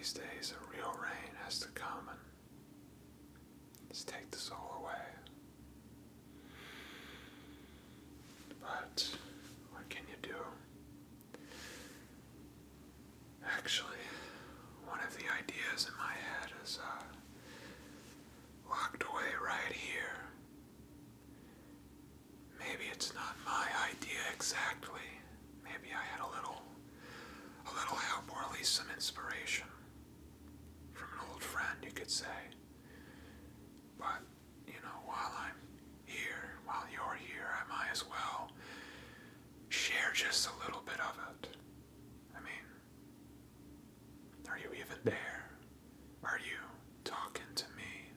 these days a real rain has to come and just take the soul away. But what can you do? Actually, one of the ideas in my head is locked away right here. Maybe it's not my idea exactly. Maybe I had a little help, or at least some inspiration from an old friend, you could say. But, while I'm here, while you're here, I might as well share just a little bit of it. I mean, are you even there? Are you talking to me?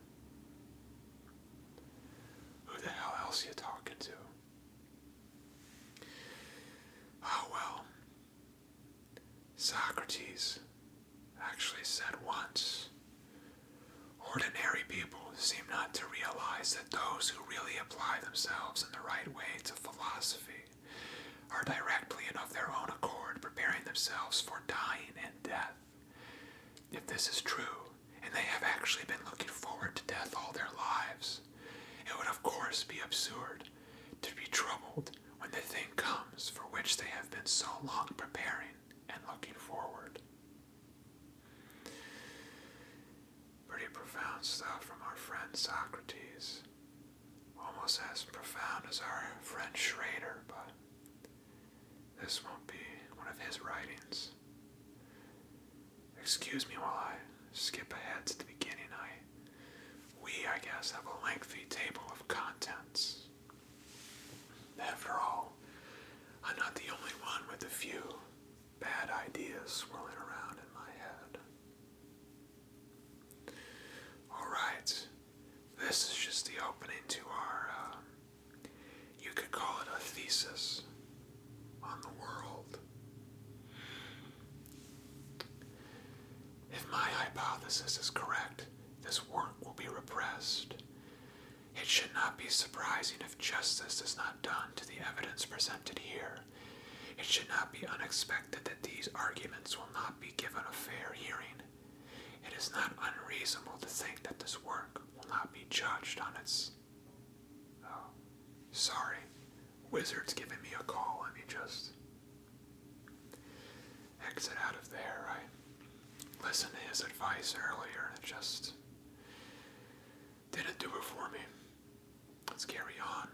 Who the hell else are you talking to? Oh well, Socrates actually said once, ordinary people seem not to realize that those who really apply themselves in the right way to philosophy are directly and of their own accord preparing themselves for dying and death. If this is true, and they have actually been looking forward to death all their lives, it would of course be absurd to be troubled when the thing comes for which they have been so long preparing and looking forward. Pretty profound stuff from our friend Socrates. Almost as profound as our friend Schrader, but this won't be one of his writings. Excuse me while I skip ahead to the beginning. I guess, have a lengthy table of contents. After all, I'm not the only one with a few bad ideas swirling around in my head. Alright, this is just the opening to our, you could call it a thesis on the world. If my hypothesis is correct, this work will be repressed. It should not be surprising if justice is not done to the evidence presented here. It should not be unexpected that these arguments will not be given a fair hearing. It is not unreasonable to think that this work will not be judged on its... Oh, sorry. Wizard's giving me a call. Let me just exit out of there. I listened to his advice earlier and it just didn't do it for me. Let's carry on.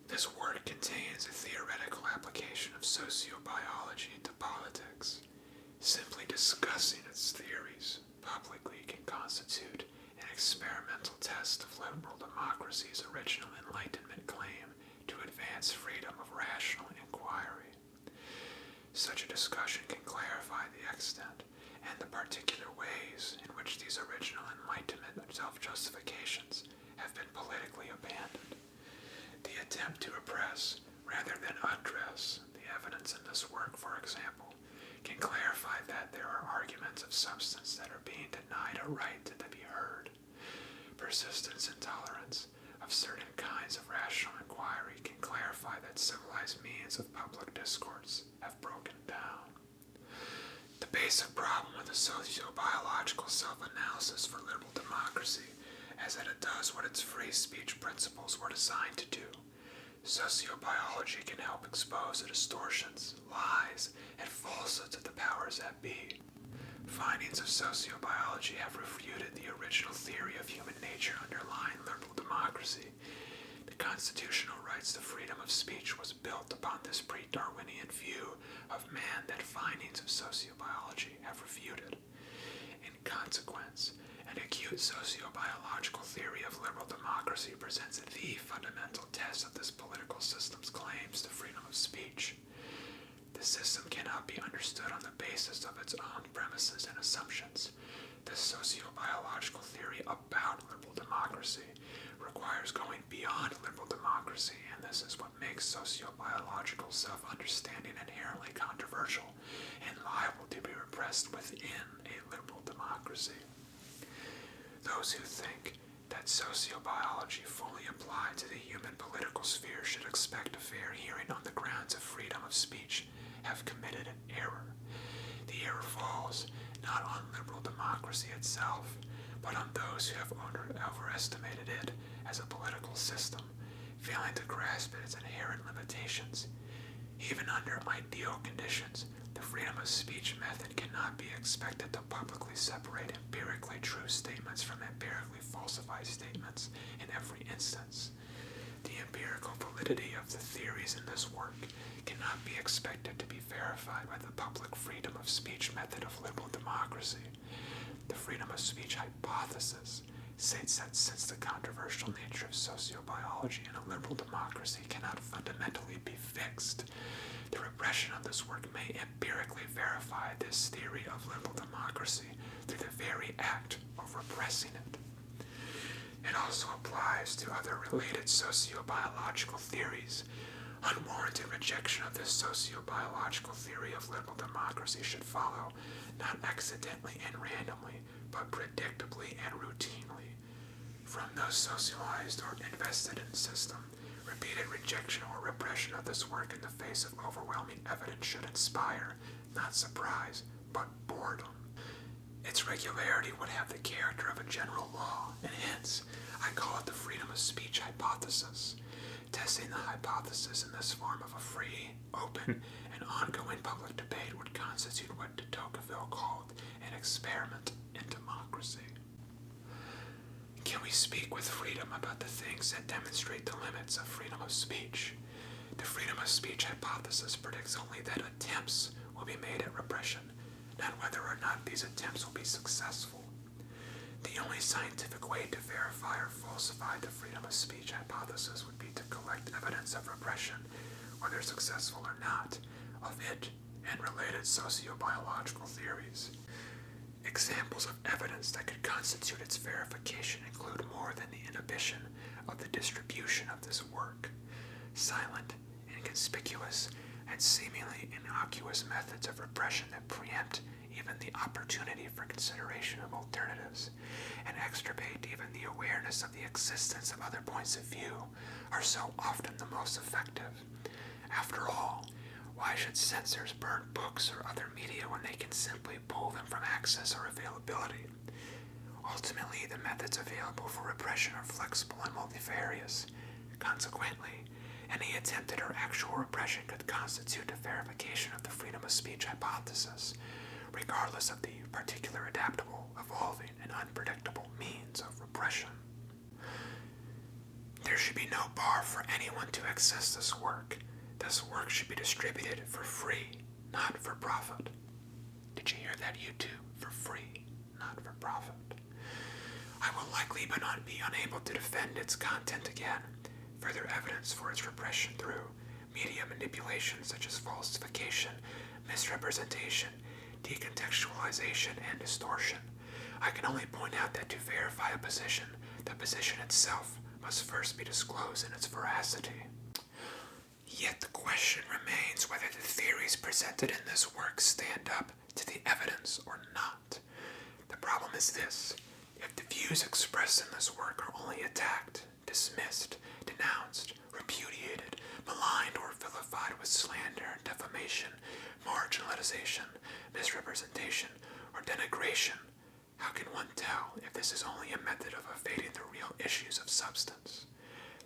This work contains a theoretical application of sociobiology to politics. Simply discussing its theories publicly can constitute an experimental test of liberal democracy's original Enlightenment claim to advance freedom of rational inquiry. Such a discussion can clarify the extent and the particular ways in which these original Enlightenment self-justifications have been politically abandoned. The attempt to repress, rather than address, the evidence in this work, for example, can clarify that there are arguments of substance that are being denied a right to be heard. Persistence and tolerance of certain kinds of rational inquiry can clarify that civilized means of public discourse have broken down. The basic problem with the socio-biological self-analysis for liberal democracy is that it does what its free speech principles were designed to do. Sociobiology can help expose the distortions, lies, and falsehoods of the powers that be. Findings of sociobiology have refuted the original theory of human nature underlying liberal democracy. The constitutional rights to freedom of speech was built upon this pre-Darwinian view of man that findings of sociobiology have refuted. In consequence, an acute sociobiological theory of liberal democracy presents the fundamental test of this political system's claims to freedom of speech. The system cannot be understood on the basis of its own premises and assumptions. This sociobiological theory about liberal democracy requires going beyond liberal democracy, and this is what makes sociobiological self-understanding inherently controversial and liable to be repressed within a liberal democracy. Those who think that sociobiology fully applied to the human political sphere should expect a fair hearing on the grounds of freedom of speech have committed an error. The error falls not on liberal democracy itself, but on those who have overestimated it as a political system, failing to grasp its inherent limitations. Even under ideal conditions, the freedom of speech method cannot be expected to publicly separate empirically true statements from empirically falsified statements in every instance. The empirical validity of the theories in this work cannot be expected to be verified by the public freedom of speech method of liberal democracy. The freedom of speech hypothesis states that since the controversial nature of sociobiology in a liberal democracy cannot fundamentally be fixed, the repression of this work may empirically verify this theory of liberal democracy through the very act of repressing it. It also applies to other related sociobiological theories. Unwarranted rejection of this sociobiological theory of liberal democracy should follow, not accidentally and randomly, but predictably and routinely. From those socialized or invested in the system, repeated rejection or repression of this work in the face of overwhelming evidence should inspire, not surprise, but boredom. Its regularity would have the character of a general law, and hence, I call it the freedom of speech hypothesis. Testing the hypothesis in this form of a free, open, and ongoing public debate would constitute what de Tocqueville called an experiment in democracy. Can we speak with freedom about the things that demonstrate the limits of freedom of speech? The freedom of speech hypothesis predicts only that attempts will be made at repression, not whether or not these attempts will be successful. The only scientific way to verify or falsify the freedom of speech hypothesis would be to collect evidence of repression, whether successful or not, of it and related sociobiological theories. Examples of evidence that could constitute its verification include more than the inhibition of the distribution of this work. Silent, inconspicuous, and seemingly innocuous methods of repression that preempt even the opportunity for consideration of alternatives, and extirpate even the awareness of the existence of other points of view, are so often the most effective. After all, why should censors burn books or other media when they can simply pull them from access or availability? Ultimately, the methods available for repression are flexible and multifarious. Consequently, any attempted or actual repression could constitute a verification of the freedom of speech hypothesis, regardless of the particular adaptable, evolving, and unpredictable means of repression. There should be no bar for anyone to access this work. This work should be distributed for free, not for profit. Did you hear that, YouTube? For free, not for profit. I will likely but not be unable to defend its content again. Further evidence for its repression through media manipulation such as falsification, misrepresentation, decontextualization, and distortion. I can only point out that to verify a position, the position itself must first be disclosed in its veracity. Yet the question remains whether the theories presented in this work stand up to the evidence or not. The problem is this: if the views expressed in this work are only attacked, dismissed, denounced, repudiated, maligned, or vilified with slander, defamation, marginalization, misrepresentation, or denigration, how can one tell if this is only a method of evading the real issues of substance?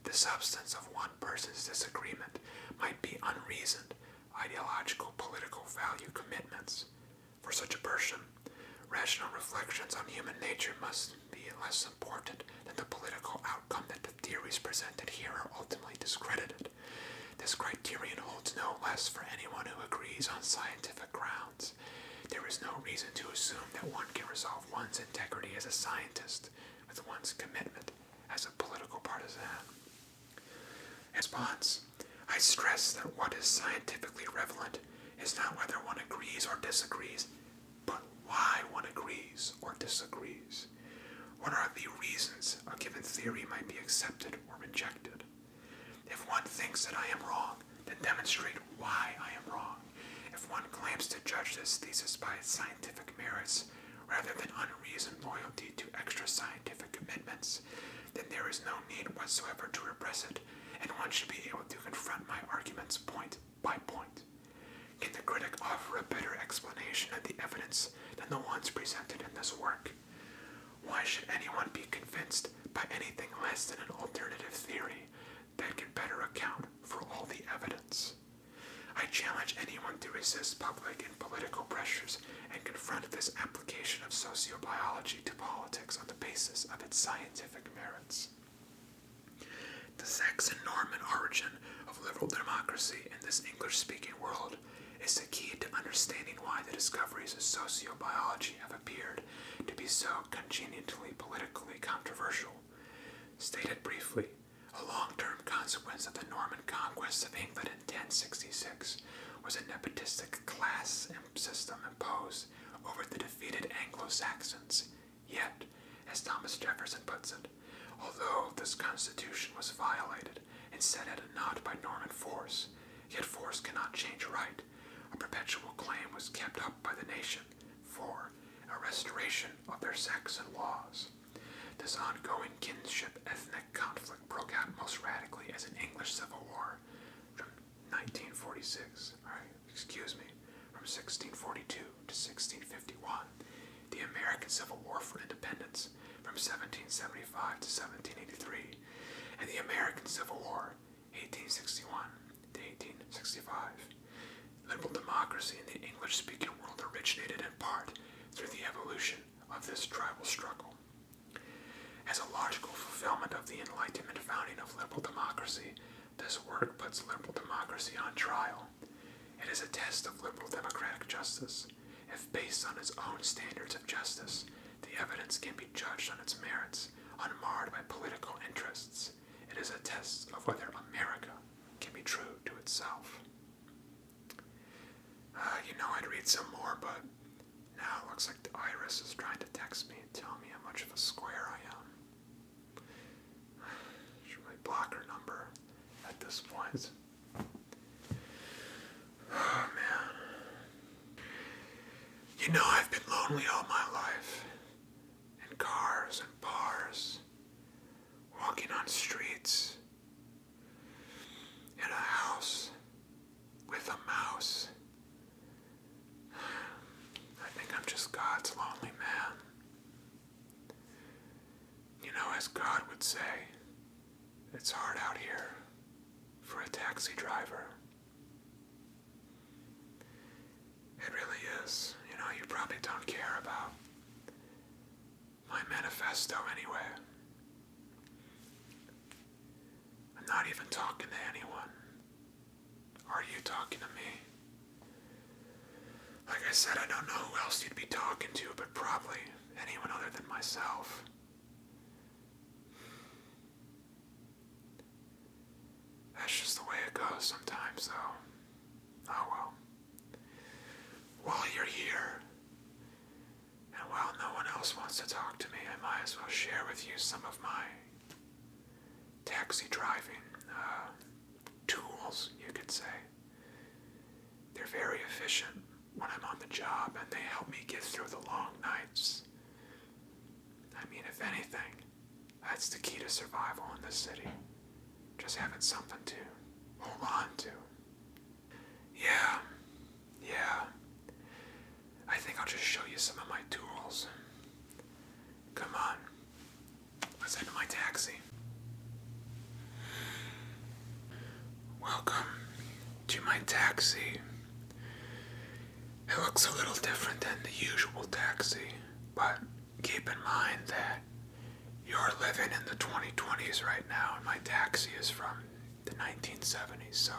The substance of one person's disagreement might be unreasoned, ideological, political value commitments. For such a person, rational reflections on human nature must be less important than the political outcome that the theories presented here are ultimately discredited. This criterion holds no less for anyone who agrees on scientific grounds. There is no reason to assume that one can resolve one's integrity as a scientist with one's commitment as a political partisan. In response, I stress that what is scientifically relevant is not whether one agrees or disagrees, but why one agrees or disagrees. What are the reasons a given theory might be accepted or rejected? If one thinks that I am wrong, then demonstrate why I am wrong. If one claims to judge this thesis by its scientific merits, rather than unreasoned loyalty to extra scientific commitments, then there is no need whatsoever to repress it, and one should be able to confront my arguments point by point. Can the critic offer a better explanation explanation of the evidence than the ones presented in this work. Why should anyone be convinced by anything less than an alternative theory that can better account for all the evidence? I challenge anyone to resist public and political pressures and confront this application of sociobiology to politics on the basis of its scientific merits. The Saxon-Norman origin of liberal democracy in this English-speaking world is the key to understanding why the discoveries of sociobiology have appeared to be so congeniently politically controversial. Stated briefly, a long-term consequence of the Norman conquest of England in 1066 was a nepotistic class system imposed over the defeated Anglo-Saxons. Yet, as Thomas Jefferson puts it, although this constitution was violated and set at naught by Norman force, yet force cannot change right. A perpetual claim was kept up by the nation for a restoration of their Saxon laws. This ongoing kinship ethnic conflict broke out most radically as an English Civil War from 1642 to 1651, the American Civil War for Independence from 1775 to 1783, and the American Civil War 1861 to 1865. Liberal democracy in the English-speaking world originated in part through the evolution of this tribal struggle. As a logical fulfillment of the Enlightenment founding of liberal democracy, this work puts liberal democracy on trial. It is a test of liberal democratic justice. If based on its own standards of justice, the evidence can be judged on its merits, unmarred by political interests. It is a test of whether America can be true to itself. I'd read some more, but now it looks like the Iris is trying to text me and tell me how much of a square I am. Should really block her number at this point. Oh, man. I've been lonely all my life. In cars and bars, walking on streets, in a house with a mouse. I think I'm just God's lonely man. As God would say, it's hard out here for a taxi driver. It really is. You probably don't care about my manifesto anyway. I'm not even talking to anyone. Are you talking to me? Like I said, I don't know who else you'd be talking to, but probably anyone other than myself. That's just the way it goes sometimes, though. Oh well. While you're here, and while no one else wants to talk to me, I might as well share with you some of my taxi driving tools, you could say. They're very efficient when I'm on the job, and they help me get through the long nights. If anything, that's the key to survival in this city. Just having something to hold on to. Yeah. I think I'll just show you some of my tools. Come on. Let's head to my taxi. Welcome to my taxi. It looks a little different than the usual taxi, but keep in mind that you're living in the 2020s right now, and my taxi is from the 1970s, so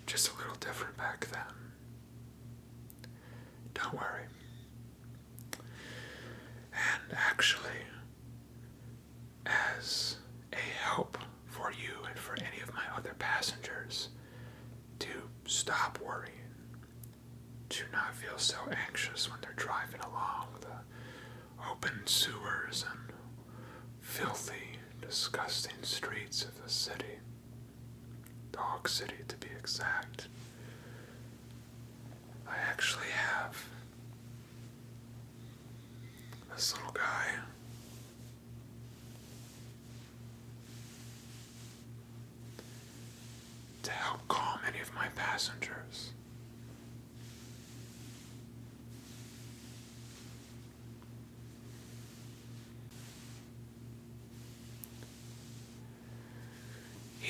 just a little different back then. Don't worry. And actually, as a help for you and for any of my other passengers to stop worrying, to not feel so anxious when they're driving along the open sewers and filthy, disgusting streets of the city. Dog City, to be exact. I actually have this little guy. To help calm any of my passengers.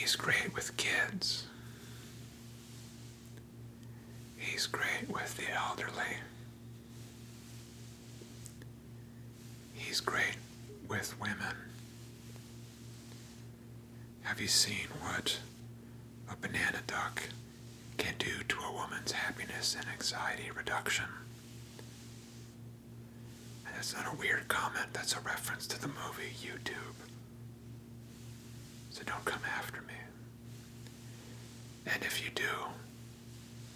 He's great with kids. He's great with the elderly. He's great with women. Have you seen what a banana duck can do to a woman's happiness and anxiety reduction? And that's not a weird comment, that's a reference to the movie YouTube. So don't come after me. And if you do,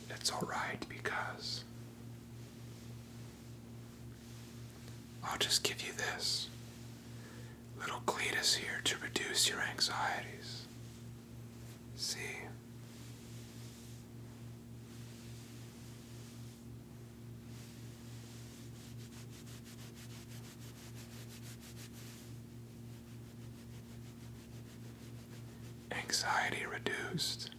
it's alright, because I'll just give you this little Cletus here to reduce your anxieties. See? Anxiety reduced.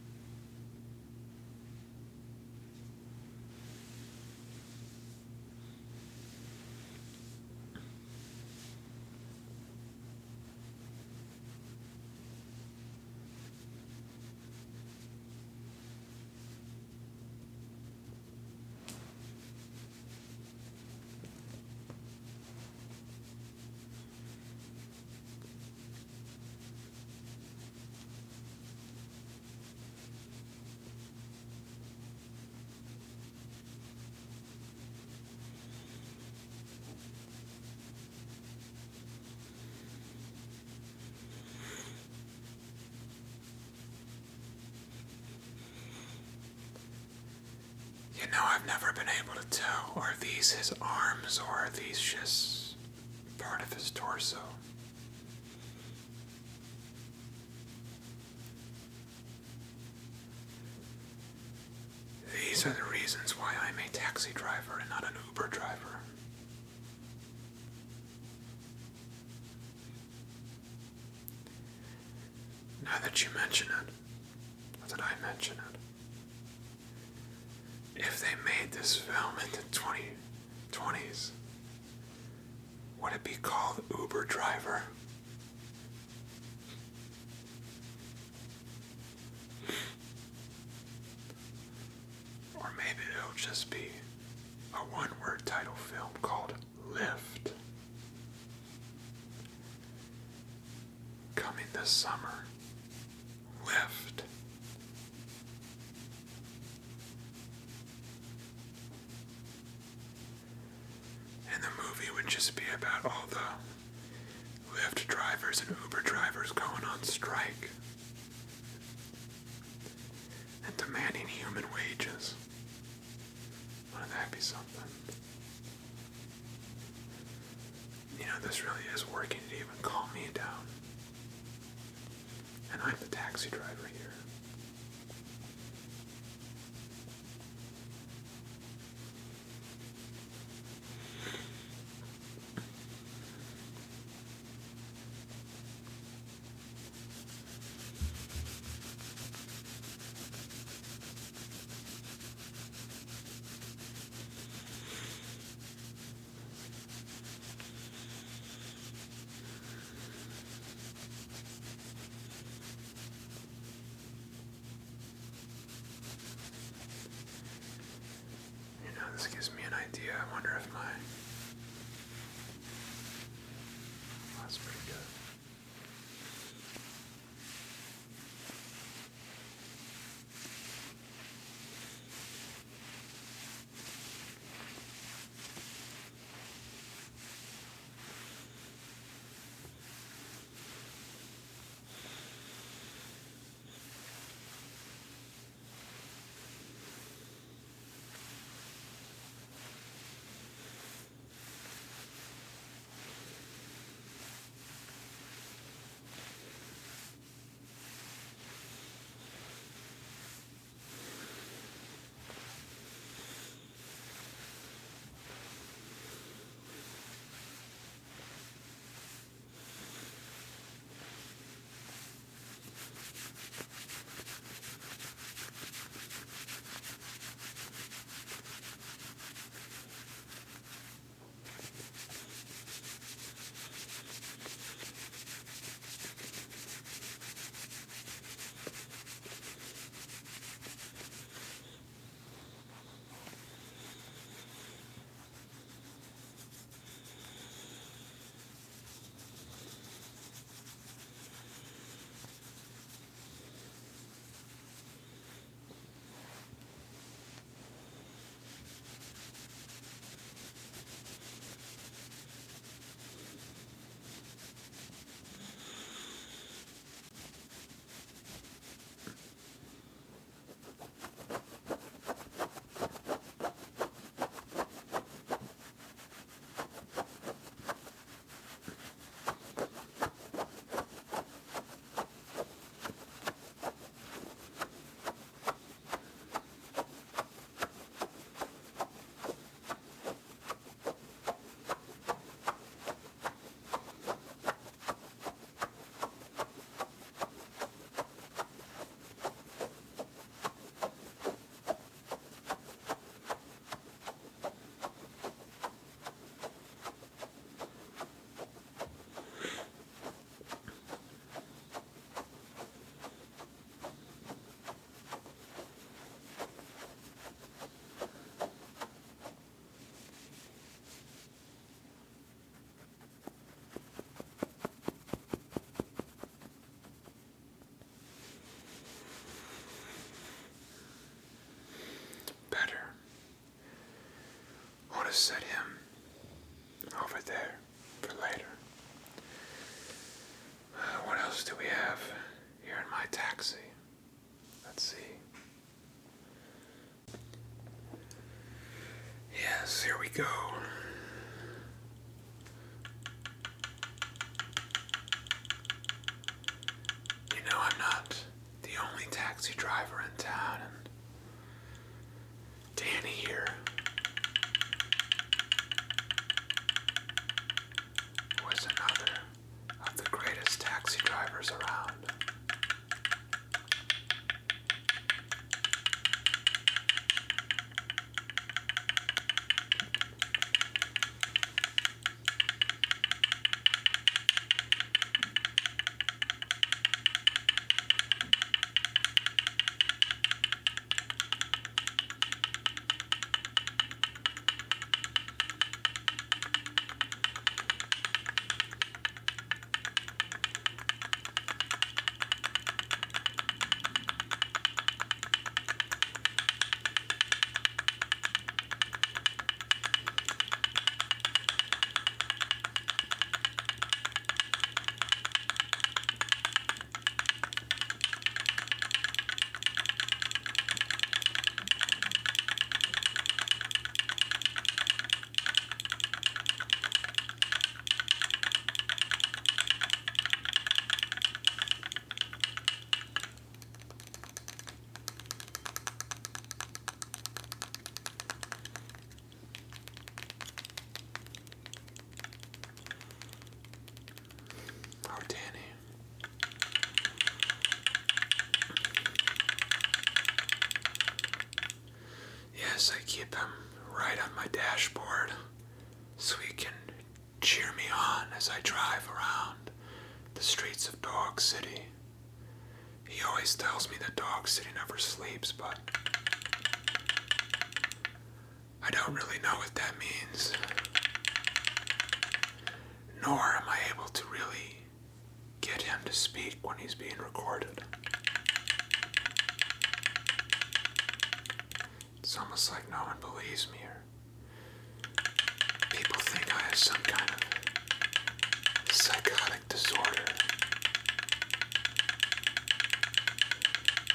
You know, I've never been able to tell, are these his arms or are these just part of his torso? These are the reasons why I'm a taxi driver and not an Uber driver. Now that you mention it, or that I mention it, if they made this film in the 2020s, would it be called Uber Driver? Or maybe it'll just be a one-word title film called Lift. Coming this summer. Lift. And the movie would just be about all the Lyft drivers and Uber drivers going on strike and demanding human wages. Wouldn't that be something? You know, this really is working to even calm me down. And I'm the taxi driver here. to set him over there for later. What else do we have here in my taxi? Let's see. Yes, here we go. You know, I'm not the only taxi driver in town, and Danny here was another of the greatest taxi drivers around. Oh, Danny. Yes, I keep him right on my dashboard so he can cheer me on as I drive around the streets of Dog City. He always tells me that Dog City never sleeps, but I don't really know what that means. Nor am I able to really get him to speak when he's being recorded. It's almost like no one believes me, or people think I have some kind of psychotic disorder.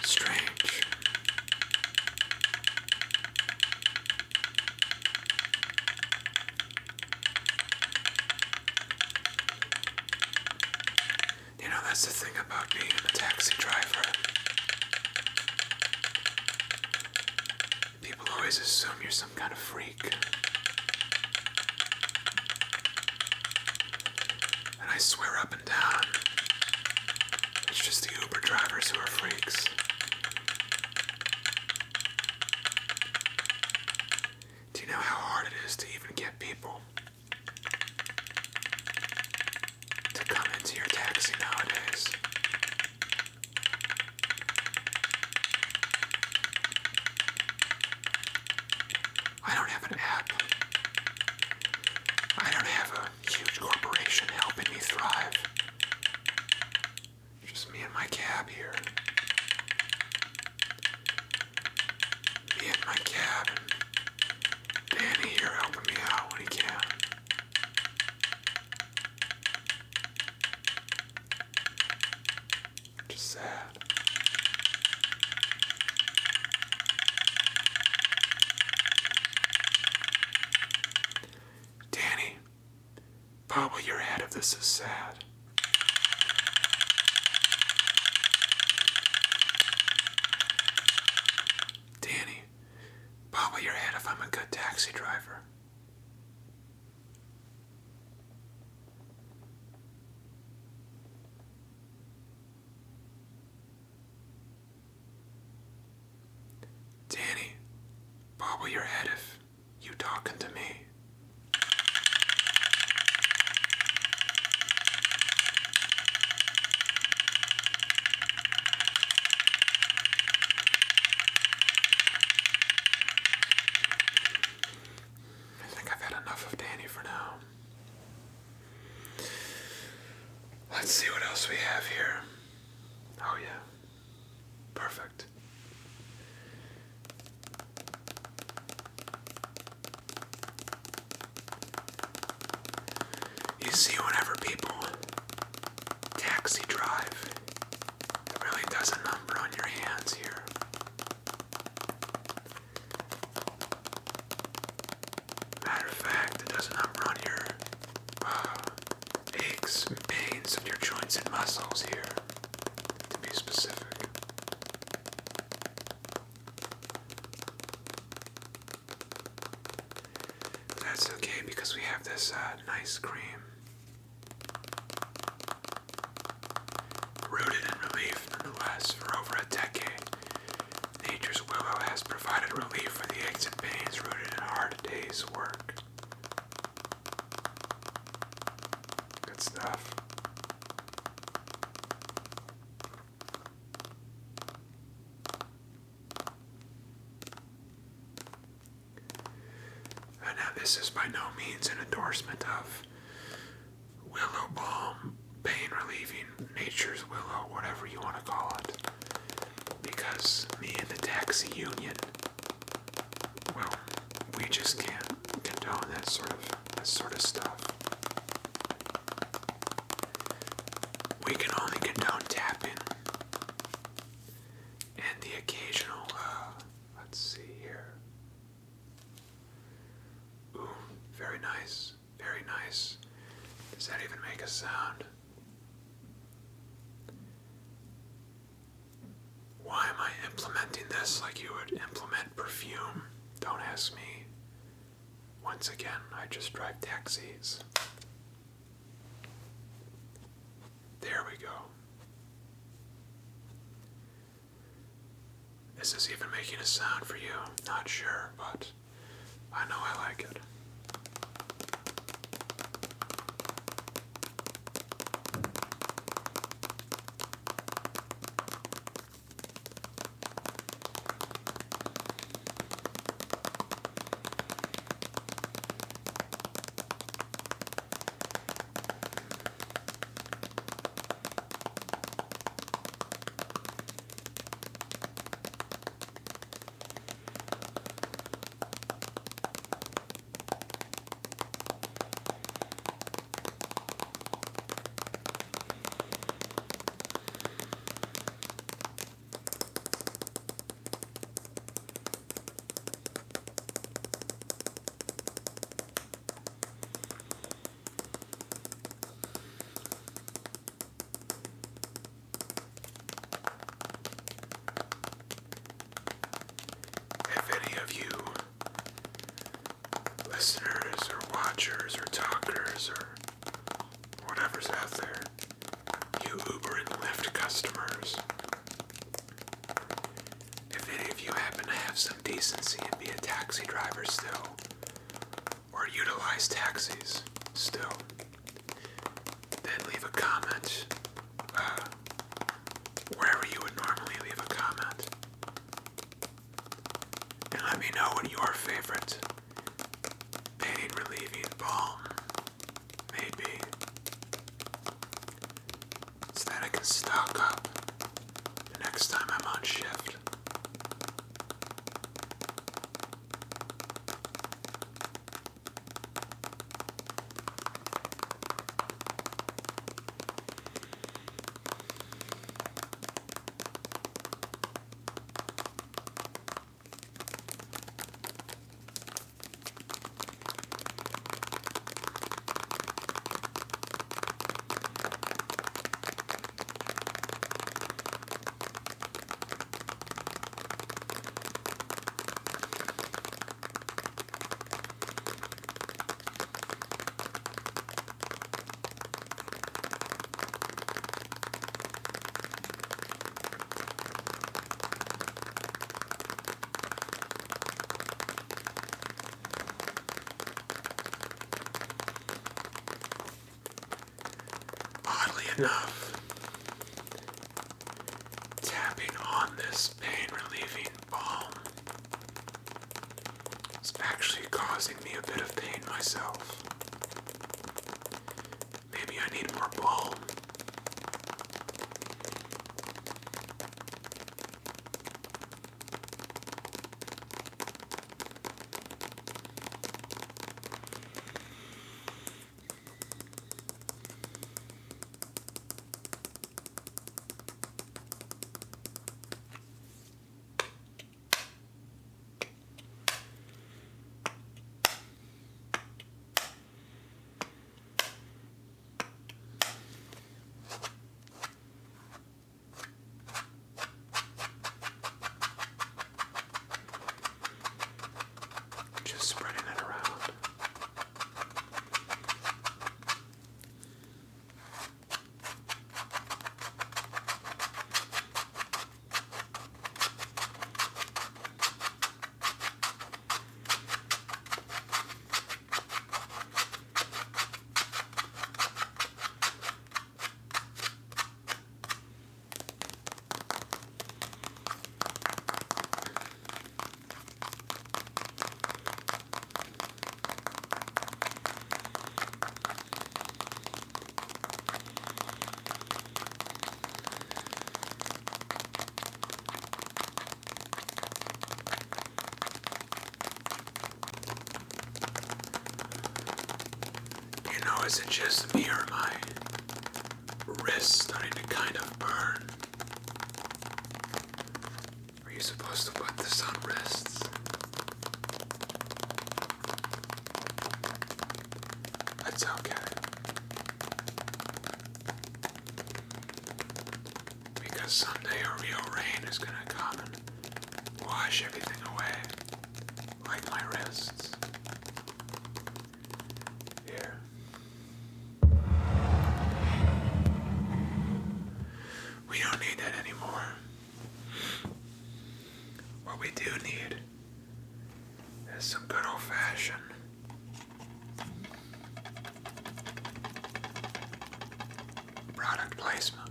Strange. You know, that's the thing about being a taxi driver. People always assume you're some kind of freak. And I swear up and down, it's just the Uber drivers who are freaks. Do you know how hard it is to even get people to come into your taxi nowadays? I don't have an app. I don't have a huge corporation helping me thrive. Just me and my cab here. Me and my cab, and Danny here helping me out when he can. Just sad. Danny, bobble your head if this is sad. Danny, bobble your head if I'm a good taxi driver. Danny, bobble your head if you talking to me. I think I've had enough of Danny for now. Let's see what else we have here. Oh yeah. Perfect. see whenever people taxi drive, it really does a number on your hands here. Matter of fact, it does a number on your aches and pains of your joints and muscles here, to be specific. That's okay because we have this nice cream. Rooted in relief nonetheless. For over a decade, nature's willow has provided relief for the aches and pains rooted in a hard day's work. Good stuff. Now this is by no means an endorsement of willow balm, pain relieving, nature's willow, whatever you want to call it. Because me and the taxi union, well, we just can't condone that sort of stuff. We can only condone tapping and the occasional, let's see here. Ooh, very nice, very nice. Does that even make a sound? Why am I implementing this like you would implement perfume? Don't ask me. Once again, I just drive taxis. There we go. Is this even making a sound for you? Not sure, but I know I like it. Listeners or watchers or talkers or whatever's out there, you Uber and Lyft customers, if any of you happen to have some decency and be a taxi driver still, or utilize taxis still, then leave a comment wherever you would normally leave a comment, and let me know what your favorite pain relieving balm may be, so that I can stock up the next time I'm on shift. Enough. Tapping on this pain-relieving balm is actually causing me a bit of pain myself. Maybe I need more balm. is it just me or my wrist starting to kind of burn? Are you supposed to put this on wrists? That's okay. Because someday a real rain is gonna come and wash everything away, like my wrists. Here. We don't need that anymore. What we do need is some good old-fashioned product placement.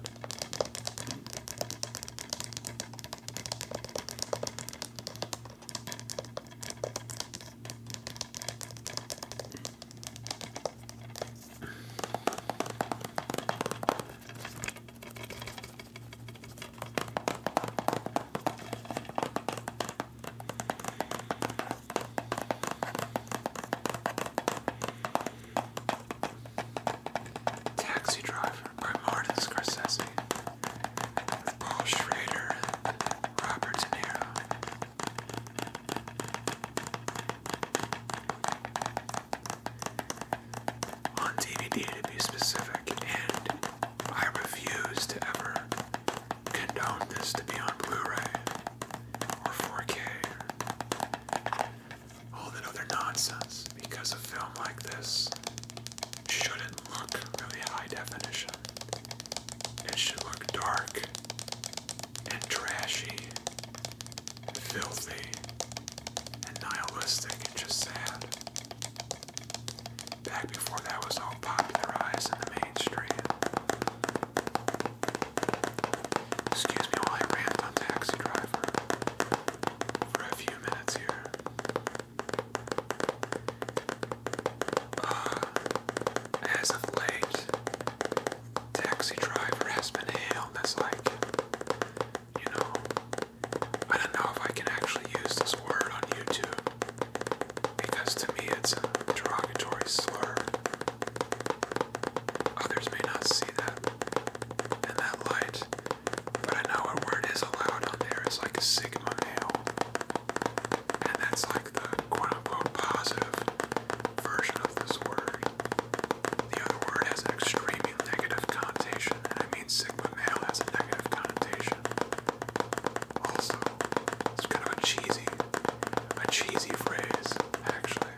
Taxi Driver by Martin Scorsese with Paul Schrader and Robert De Niro. On DVD to be specific, and I refuse to ever condone this to be on Blu-ray or 4K or all that other nonsense, because a film like this shouldn't look really high definition. It should look dark and trashy, filthy, and nihilistic and just sad. Back before that was all popularized in the mainstream. Excuse me while I rant on Taxi Driver for a few minutes here. As of late, Taxi Driver has been hailed as like, I don't know if I can actually use this word on YouTube, because to me it's a derogatory slur. Others may not see that in that light, but I know a word is allowed on there. It's like a sigma male, and that's like the quote-unquote positive version of this word. The other word has an extremely negative connotation, and I mean sigma male has a negative connotation. Also, it's kind of a cheesy phrase, actually.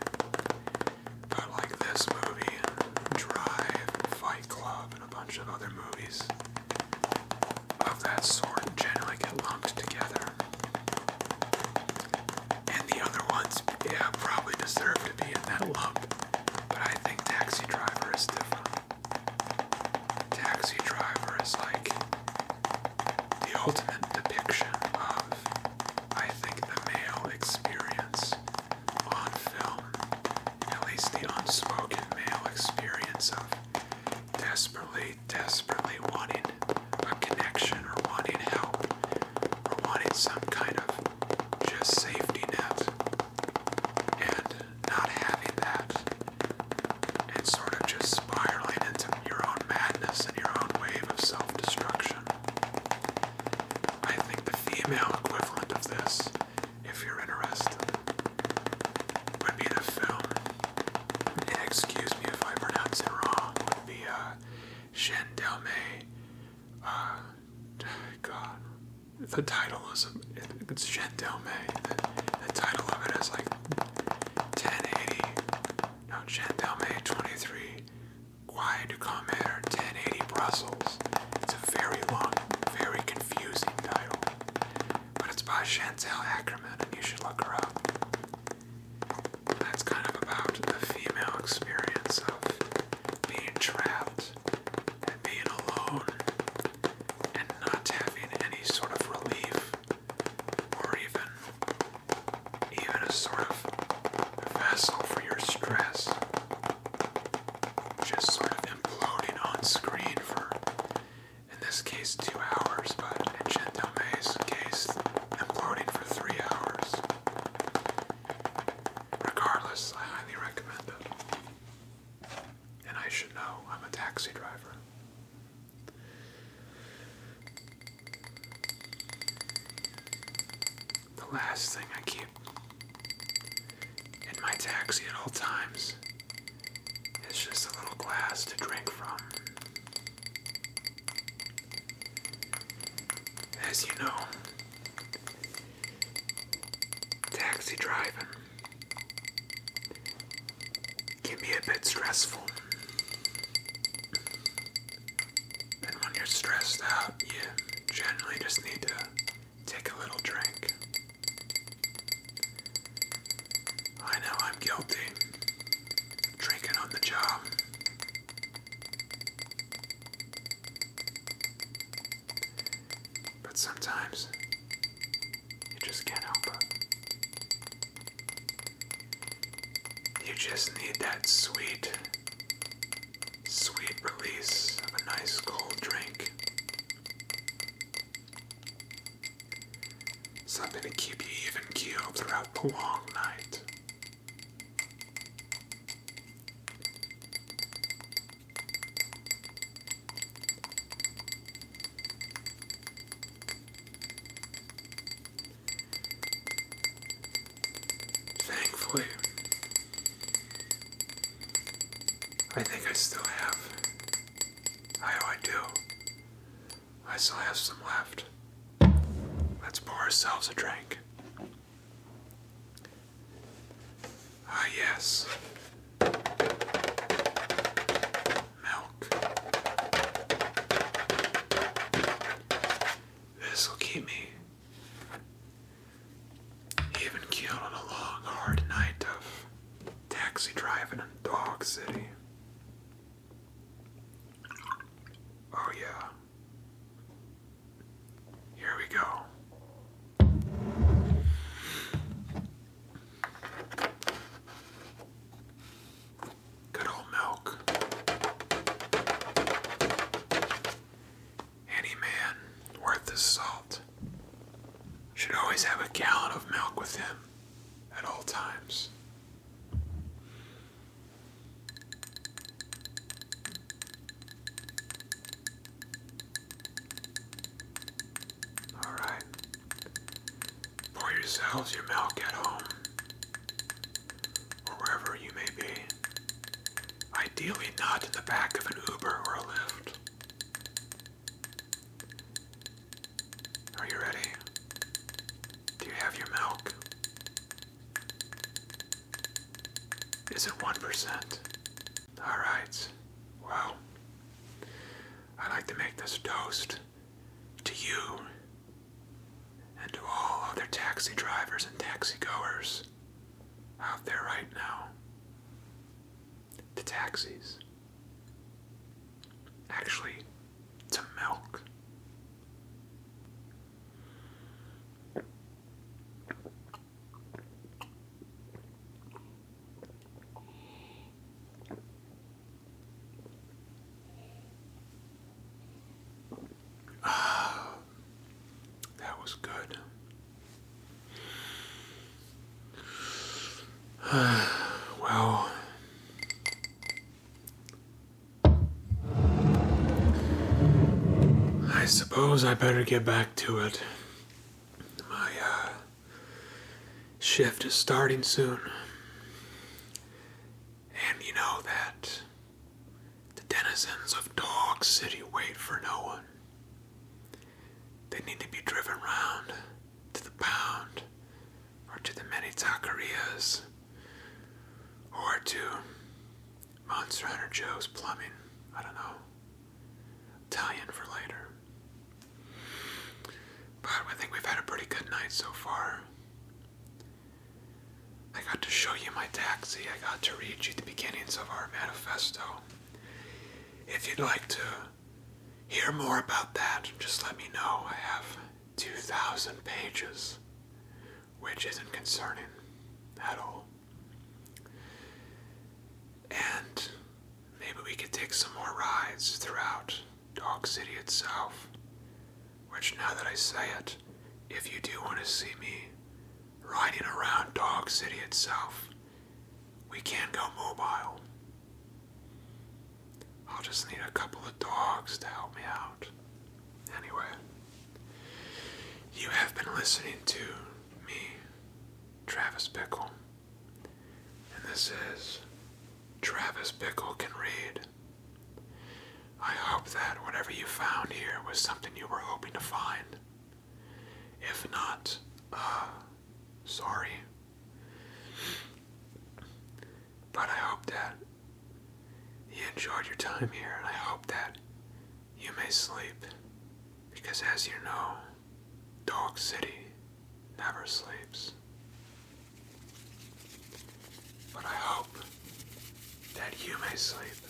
But like this movie and Drive and Fight Club and a bunch of other movies of that sort generally get lumped together. And the other ones, yeah, probably deserve to be in that lump. But I think Taxi Driver is different. Taxi Driver is like the ultimate depiction of, I think, the male experience on film. At least the unspoken male experience of desperately wanting a connection or wanting help or wanting some kind of just safety net and not having that, and sort of just spiraling into your own madness and your own wave of self-destruction. I think the female equivalent of this, if you're interested, would be the film, and excuse me if I pronounce it wrong, would be Gendarme. God, the title is it's Gendarme. The title of it is like 1080. No, Gendarme 23. Guy du Comer 1080 Brussels. It's a very long, very confusing title, but it's by Chantal Ackerman, and you should look her up. That's kind of about the female experience of being trapped and being alone and not having any sort of relief or even a sort of vessel for your stress. Just sort of imploding on screen for, in this case, 2 hours, but in Gendarme's case, imploding for 3 hours. the last thing I keep in my taxi at all times is just a little glass to drink from. As you know, taxi driving can be a bit stressful. And when you're stressed out, you generally just need to take a little drink. I know I'm guilty. Drinking on the job. But sometimes you just can't help it. You just need that sweet, sweet release of a nice cold drink. Something to keep you even keeled throughout the long night. Thankfully, I think I still have. I do. I still have some left. Let's pour ourselves a drink. Ah, yes. Milk. This will keep me even keeled on a long, hard night of taxi driving in Dog City. Oh yeah. Here we go. Good old milk. Any man worth his salt should always have a gallon of milk with him at all times. Alright. Pour yourselves your milk at home, or wherever you may be. Ideally not in the back of an Uber or a Lyft. Are you ready? Do you have your milk? Is it 1%? Alright. Well, I'd like to make this toast to you and to all other taxi drivers and taxi goers out there right now. To taxis. Actually, to milk. That was good. Well, I suppose I better get back to it. My shift is starting soon. And you know that the denizens of Dog City wait for no one. They need to be driven round to the Pound, or to the many taquerias, or to Monster Hunter Joe's Plumbing. I don't know. Italian for later. But I think we've had a pretty good night so far. I got to show you my taxi. I got to read you the beginnings of our manifesto. If you'd like to hear more about that, just let me know. I have 2,000 pages, which isn't concerning at all. And maybe we could take some more rides throughout Dog City itself, which, now that I say it, if you do want to see me riding around Dog City itself, we can go mobile. I'll just need a couple of dogs to help me out. Anyway, you have been listening to me Travis Bickle, and this is Travis Bickle Can Read. I hope that whatever you found here was something you were hoping to find. If not, sorry. But I hope that you enjoyed your time here, and I hope that you may sleep. Because as you know, Dog City never sleeps. But I hope that you may sleep.